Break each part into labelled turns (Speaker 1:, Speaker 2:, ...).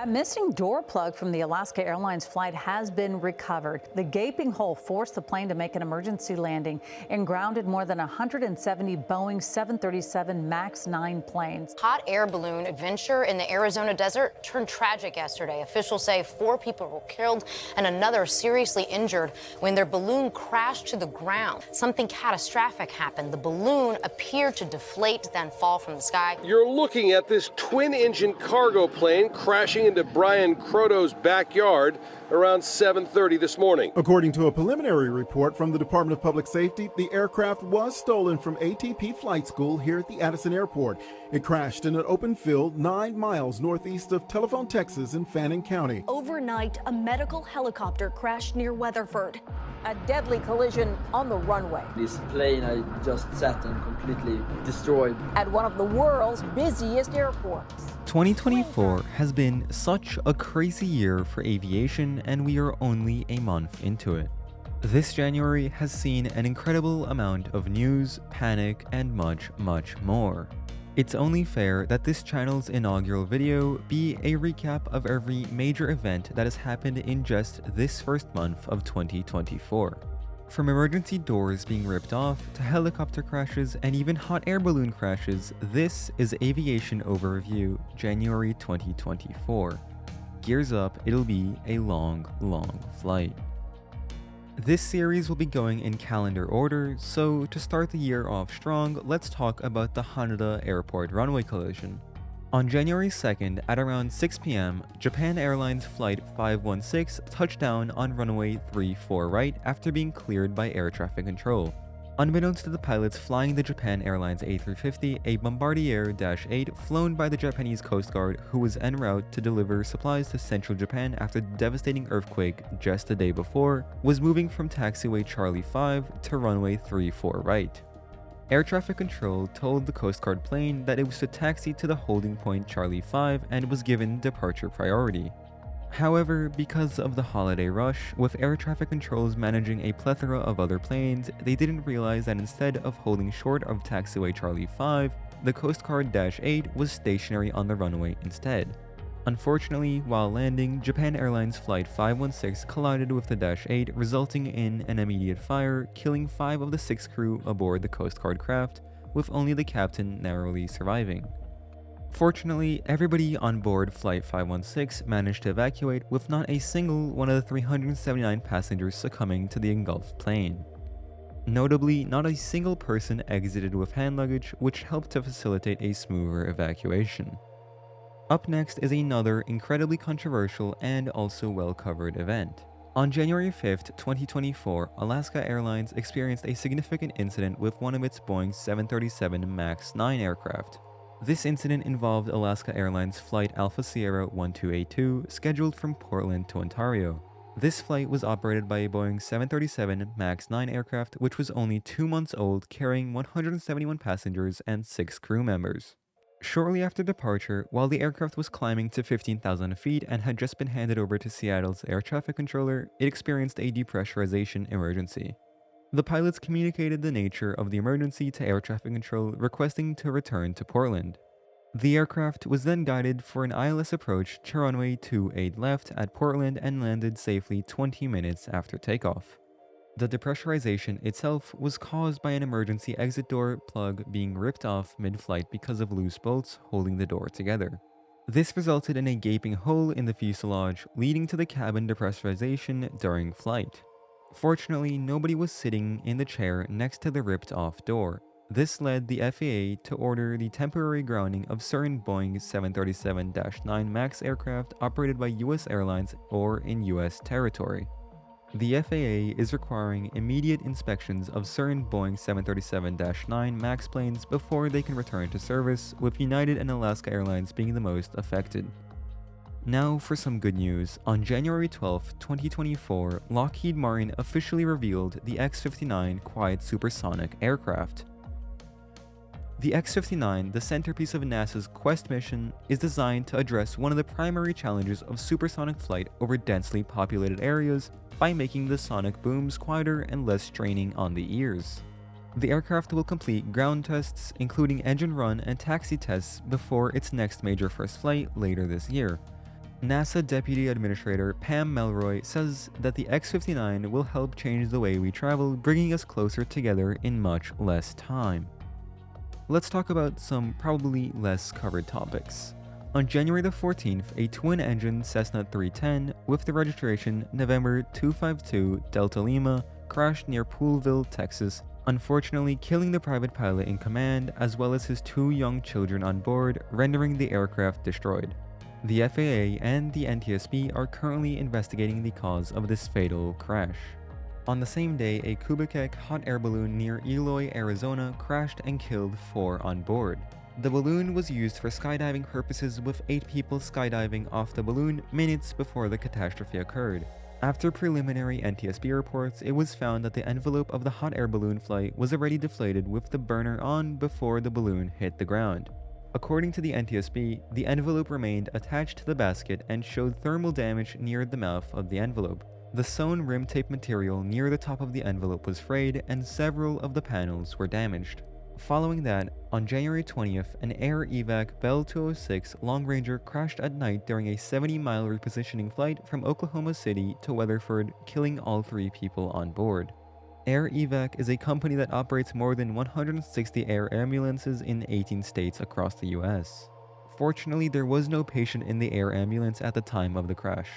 Speaker 1: That missing door plug from the Alaska Airlines flight has been recovered. The gaping hole forced the plane to make an emergency landing and grounded more than 170 Boeing 737 MAX 9 planes.
Speaker 2: Hot air balloon adventure in the Arizona desert turned tragic yesterday. Officials say 4 people were killed and another seriously injured when their balloon crashed to the ground. Something catastrophic happened. The balloon appeared to deflate, then fall from the sky.
Speaker 3: You're looking at this twin-engine cargo plane crashing into Brian Croto's backyard around 7:30 this morning.
Speaker 4: According to a preliminary report from the Department of Public Safety, the aircraft was stolen from ATP Flight School here at the Addison Airport. It crashed in an open field 9 miles northeast of Telephone, Texas in Fannin County.
Speaker 5: Overnight, a medical helicopter crashed near Weatherford.
Speaker 6: A deadly collision on the runway.
Speaker 7: This plane I just sat in completely destroyed.
Speaker 6: At one of the world's busiest airports.
Speaker 8: 2024 has been such a crazy year for aviation, and we are only a month into it. This January has seen an incredible amount of news, panic, and much more. It's only fair that this channel's inaugural video be a recap of every major event that has happened in just this first month of 2024. From emergency doors being ripped off, to helicopter crashes, and even hot air balloon crashes, this is Aviation Overview, January 2024. Gears up, it'll be a long flight. This series will be going in calendar order, so to start the year off strong, let's talk about the Haneda Airport runway collision. On January 2nd at around 6 p.m., Japan Airlines Flight 516 touched down on runway 34 right after being cleared by air traffic control. Unbeknownst to the pilots flying the Japan Airlines A350, a Bombardier Dash 8 flown by the Japanese Coast Guard, who was en route to deliver supplies to central Japan after the devastating earthquake just the day before, was moving from taxiway Charlie 5 to runway 34 right. Air traffic control told the Coast Guard plane that it was to taxi to the holding point Charlie 5 and was given departure priority. However, because of the holiday rush, with air traffic controls managing a plethora of other planes, they didn't realize that instead of holding short of taxiway Charlie 5, the Coast Guard Dash 8 was stationary on the runway instead. Unfortunately, while landing, Japan Airlines Flight 516 collided with the Dash 8, resulting in an immediate fire, killing 5 of the 6 crew aboard the Coast Guard craft, with only the captain narrowly surviving. Fortunately, everybody on board Flight 516 managed to evacuate, with not a single one of the 379 passengers succumbing to the engulfed plane. Notably, not a single person exited with hand luggage, which helped to facilitate a smoother evacuation. Up next is another incredibly controversial and also well-covered event. On January 5th, 2024, Alaska Airlines experienced a significant incident with one of its Boeing 737 MAX 9 aircraft. This incident involved Alaska Airlines Flight Alpha Sierra 1282, scheduled from Portland to Ontario. This flight was operated by a Boeing 737 MAX 9 aircraft, which was only 2 months old, carrying 171 passengers and 6 crew members. Shortly after departure, while the aircraft was climbing to 15,000 feet and had just been handed over to Seattle's air traffic controller, it experienced a depressurization emergency. The pilots communicated the nature of the emergency to air traffic control, requesting to return to Portland. The aircraft was then guided for an ILS approach to runway 28 left at Portland and landed safely 20 minutes after takeoff. The depressurization itself was caused by an emergency exit door plug being ripped off mid-flight because of loose bolts holding the door together. This resulted in a gaping hole in the fuselage, leading to the cabin depressurization during flight. Fortunately, nobody was sitting in the chair next to the ripped-off door. This led the FAA to order the temporary grounding of certain Boeing 737-9 MAX aircraft operated by US airlines or in US territory. The FAA is requiring immediate inspections of certain Boeing 737-9 MAX planes before they can return to service, with United and Alaska Airlines being the most affected. Now for some good news. On January 12, 2024, Lockheed Martin officially revealed the X-59 quiet supersonic aircraft. The X-59, the centerpiece of NASA's Quest mission, is designed to address one of the primary challenges of supersonic flight over densely populated areas by making the sonic booms quieter and less straining on the ears. The aircraft will complete ground tests, including engine run and taxi tests, before its next major first flight later this year. NASA Deputy Administrator Pam Melroy says that the X-59 will help change the way we travel, bringing us closer together in much less time. Let's talk about some probably less covered topics. On January the 14th, a twin-engine Cessna 310 with the registration November 252 Delta Lima crashed near Poolville, Texas, unfortunately killing the private pilot in command as well as his 2 young children on board, rendering the aircraft destroyed. The FAA and the NTSB are currently investigating the cause of this fatal crash. On the same day, a Kubicek hot air balloon near Eloy, Arizona crashed and killed 4 on board. The balloon was used for skydiving purposes with 8 people skydiving off the balloon minutes before the catastrophe occurred. After preliminary NTSB reports, it was found that the envelope of the hot air balloon flight was already deflated with the burner on before the balloon hit the ground. According to the NTSB, the envelope remained attached to the basket and showed thermal damage near the mouth of the envelope. The sewn rim tape material near the top of the envelope was frayed and several of the panels were damaged. Following that, on January 20th, an Air Evac Bell 206 Long Ranger crashed at night during a 70-mile repositioning flight from Oklahoma City to Weatherford, killing all 3 people on board. Air Evac is a company that operates more than 160 air ambulances in 18 states across the US. Fortunately, there was no patient in the air ambulance at the time of the crash.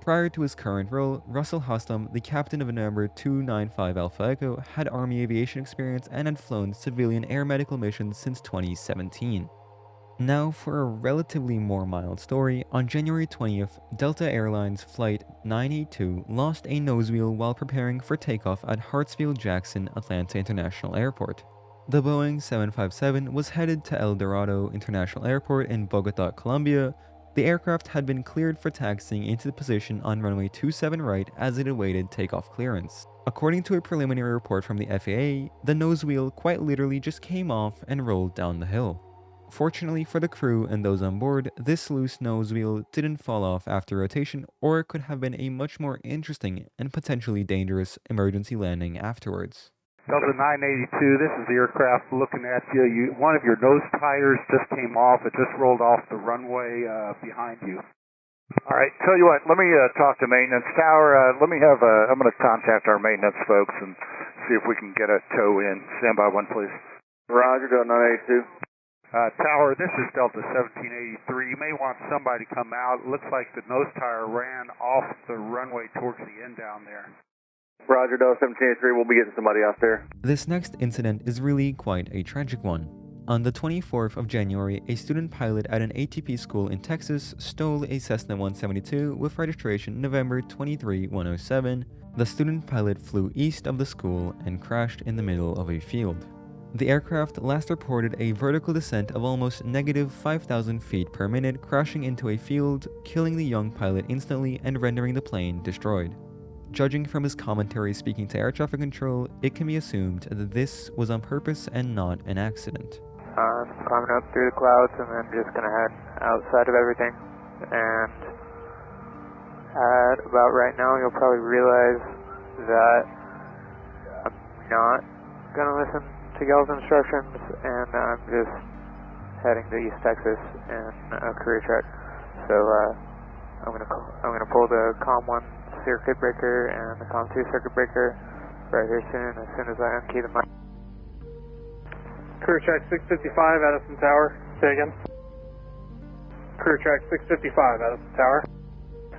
Speaker 8: Prior to his current role, Russell Hostam, the captain of number 295 Alpha Echo, had Army aviation experience and had flown civilian air medical missions since 2017. Now for a relatively more mild story, on January 20th, Delta Airlines Flight 982 lost a nosewheel while preparing for takeoff at Hartsfield-Jackson Atlanta International Airport. The Boeing 757 was headed to El Dorado International Airport in Bogota, Colombia. The aircraft had been cleared for taxiing into the position on runway 27 right as it awaited takeoff clearance. According to a preliminary report from the FAA, the nosewheel quite literally just came off and rolled down the hill. Fortunately for the crew and those on board, this loose nosewheel didn't fall off after rotation, or it could have been a much more interesting and potentially dangerous emergency landing afterwards.
Speaker 9: Delta 982, this is the aircraft looking at you. One of your nose tires just came off. It just rolled off the runway behind you. All right, tell you what, let me talk to maintenance. Tower, I'm going to contact our maintenance folks and see if we can get a tow in. Stand by 1, please.
Speaker 10: Roger, Delta 982.
Speaker 9: Tower, this is Delta 1783. You may want somebody to come out. It looks like the nose tire ran off the runway towards the end down there.
Speaker 10: Roger, Delta 1783. We'll be getting somebody out there.
Speaker 8: This next incident is really quite a tragic one. On the 24th of January, a student pilot at an ATP school in Texas stole a Cessna 172 with registration November 23-107. The student pilot flew east of the school and crashed in the middle of a field. The aircraft last reported a vertical descent of almost negative 5,000 feet per minute, crashing into a field, killing the young pilot instantly and rendering the plane destroyed. Judging from his commentary speaking to air traffic control, it can be assumed that this was on purpose and not an accident.
Speaker 11: Climbing up through the clouds and then just gonna head outside of everything. And at about right now, you'll probably realize that I'm not gonna listen to y'all's instructions, and I'm just heading to East Texas in a career check. So I'm gonna pull the COM 1 circuit breaker and the COM 2 circuit breaker right here soon as I unkey the mic.
Speaker 12: Career track 655, Addison Tower. Say again. Career track 655, Addison Tower.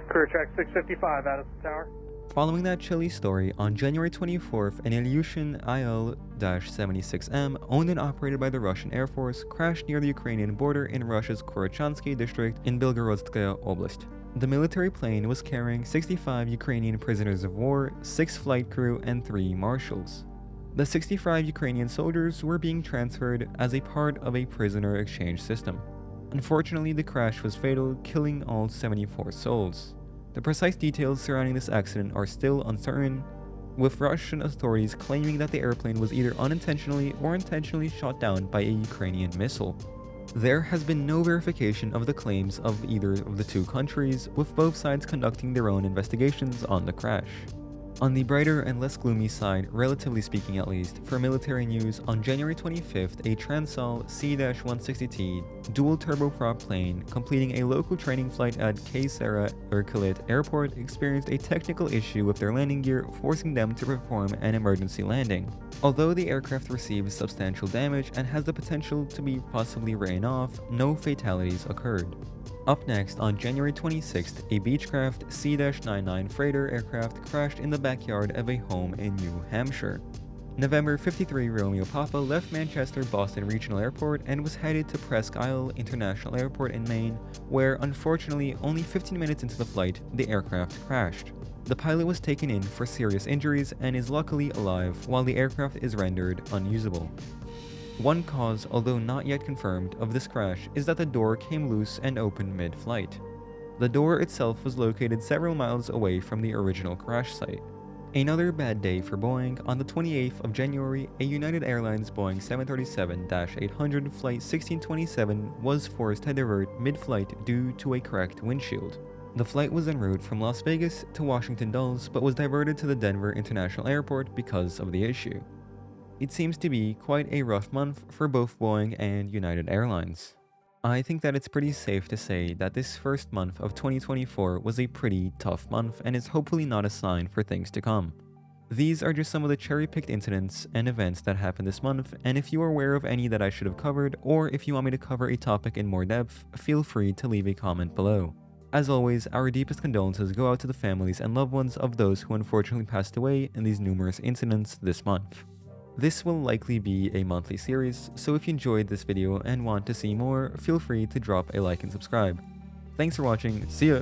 Speaker 12: Career track 655, Addison Tower.
Speaker 8: Following that chilly story, on January 24th, an Ilyushin IL-76M, owned and operated by the Russian Air Force, crashed near the Ukrainian border in Russia's Korochansky district in Belgorodskaya Oblast. The military plane was carrying 65 Ukrainian prisoners of war, 6 flight crew, and 3 marshals. The 65 Ukrainian soldiers were being transferred as a part of a prisoner exchange system. Unfortunately, the crash was fatal, killing all 74 souls. The precise details surrounding this accident are still uncertain, with Russian authorities claiming that the airplane was either unintentionally or intentionally shot down by a Ukrainian missile. There has been no verification of the claims of either of the two countries, with both sides conducting their own investigations on the crash. On the brighter and less gloomy side, relatively speaking at least, for military news, on January 25th, a Transall C-160T dual turboprop plane completing a local training flight at Kayseri Erkilet Airport experienced a technical issue with their landing gear, forcing them to perform an emergency landing. Although the aircraft received substantial damage and has the potential to be possibly written off, no fatalities occurred. Up next, on January 26th, a Beechcraft C-99 freighter aircraft crashed in the backyard of a home in New Hampshire. November 53 Romeo Papa left Manchester Boston Regional Airport and was headed to Presque Isle International Airport in Maine, where unfortunately only 15 minutes into the flight, the aircraft crashed. The pilot was taken in for serious injuries and is luckily alive, while the aircraft is rendered unusable. One cause, although not yet confirmed, of this crash is that the door came loose and opened mid-flight. The door itself was located several miles away from the original crash site. Another bad day for Boeing. On the 28th of January, a United Airlines Boeing 737-800 Flight 1627 was forced to divert mid-flight due to a cracked windshield. The flight was en route from Las Vegas to Washington Dulles, but was diverted to the Denver International Airport because of the issue. It seems to be quite a rough month for both Boeing and United Airlines. I think that it's pretty safe to say that this first month of 2024 was a pretty tough month and is hopefully not a sign for things to come. These are just some of the cherry-picked incidents and events that happened this month, and if you are aware of any that I should have covered, or if you want me to cover a topic in more depth, feel free to leave a comment below. As always, our deepest condolences go out to the families and loved ones of those who unfortunately passed away in these numerous incidents this month. This will likely be a monthly series, so if you enjoyed this video and want to see more, feel free to drop a like and subscribe. Thanks for watching, see ya!